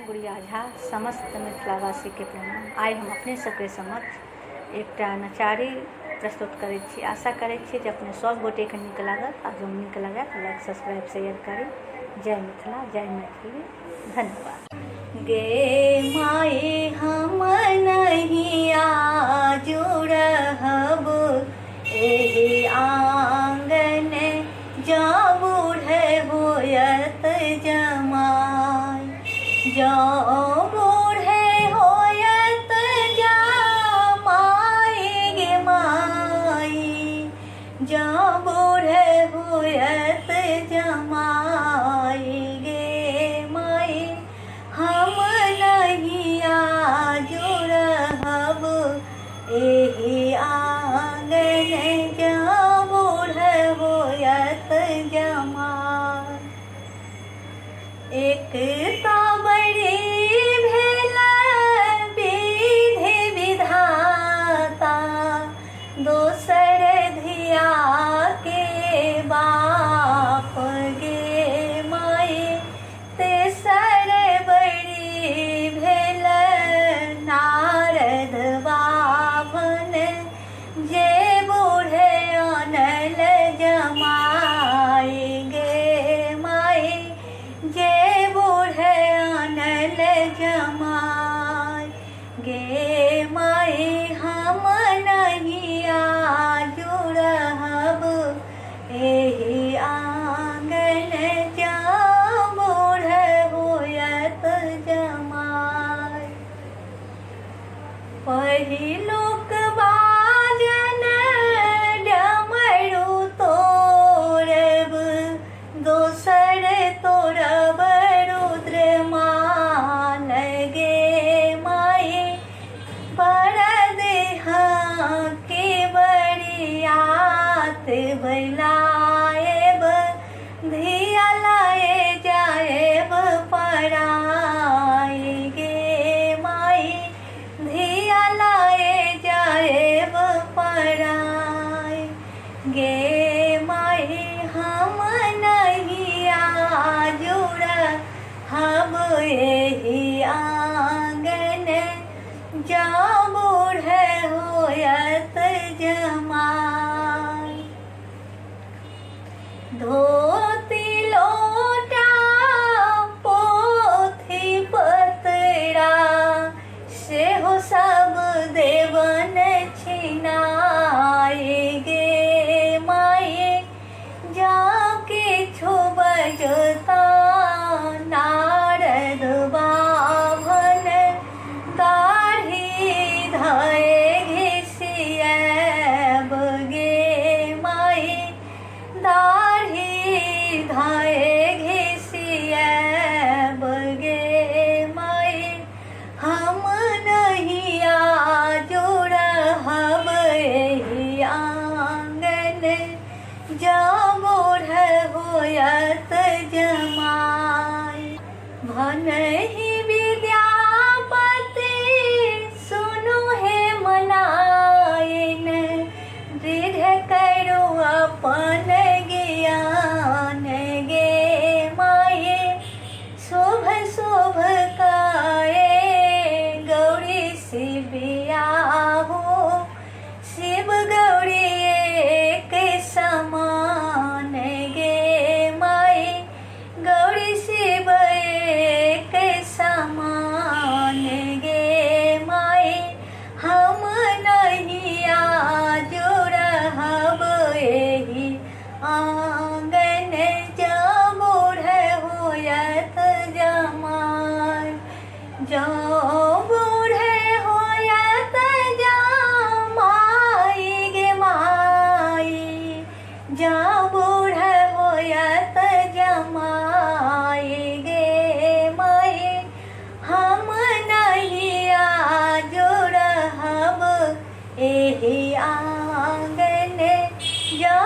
गुड़िया झा समस्त मिथिलावासी के प्रणाम। आइ हम अपने सबके समक्ष एकटा नचारी प्रस्तुत करै छी। आशा करै छी जे अपने सब गोटे के नीक लागत। आ जँ नीक लागत लाइक सब्सक्राइब शेयर करी। जय मिथिला, जय मैथिली, धन्यवाद। गे माई हम नहीं आजू रहब एहि आंगन, जँ बूढ़े होयत जमाई, जँ बूढ़े होयत जमाई गे माई, जँ बूढ़े होयत जमाई गे माई, हम नहीं आजू रहब एहि आंगन, जँ बूढ़े होयत जमाई। एक तो बड़ी भेल विधि विधाता, दोसर धिया के बाप गे माई, तेसर बड़ी भेल नारद बाभन, जे बूढ़े आनल जमाई गे माई, जे बूढ़े आनल जमाई गे माई, हम नहीं आजू रहब एहि आंगन, जँ बूढ़े होयत जमाई। पहिलुक बाजन डमरू तोड़ब, दोसर तोड़ब रुद्रमान गे माई, बरद के बरियात बलाएब, धिया लाए जाएब पराई गे माई, धिया लाए जाएब पराई गे माई, हम नहीं आजू रहब एहि आंगन, जँ बूढ़े होयत जमाई। धोती लोटा पोथी पतरा, सेहो सब देवन छिनाई गे माई, जँ किछु बजता नारद बाभन, दाढ़ी धए घिसियैब गे माई, दाढ़ी धए घिसियैब गे माई, हम नहीं आजू रहब एहि आंगन, जँ बूढ़े होयत जमाई। भनहि विद्यापति सुनु हे मनाइन, दृढ़ करू अपन ज्ञान गे माई, शुभ शुभ काए गौरी शिव बियाहू, शिव गौरी एक समान गे माई, गौरी शिव एक समान गे माई, हम नहीं आजू रहब एहि आंगन, जँ बूढ़े होयत जमाई, जँ बूढ़े होयत जमाई गे माई, जँ बूढ़े होयत जमाई गे माई, हम नहीं आजू रहब एहि आंगन, जँ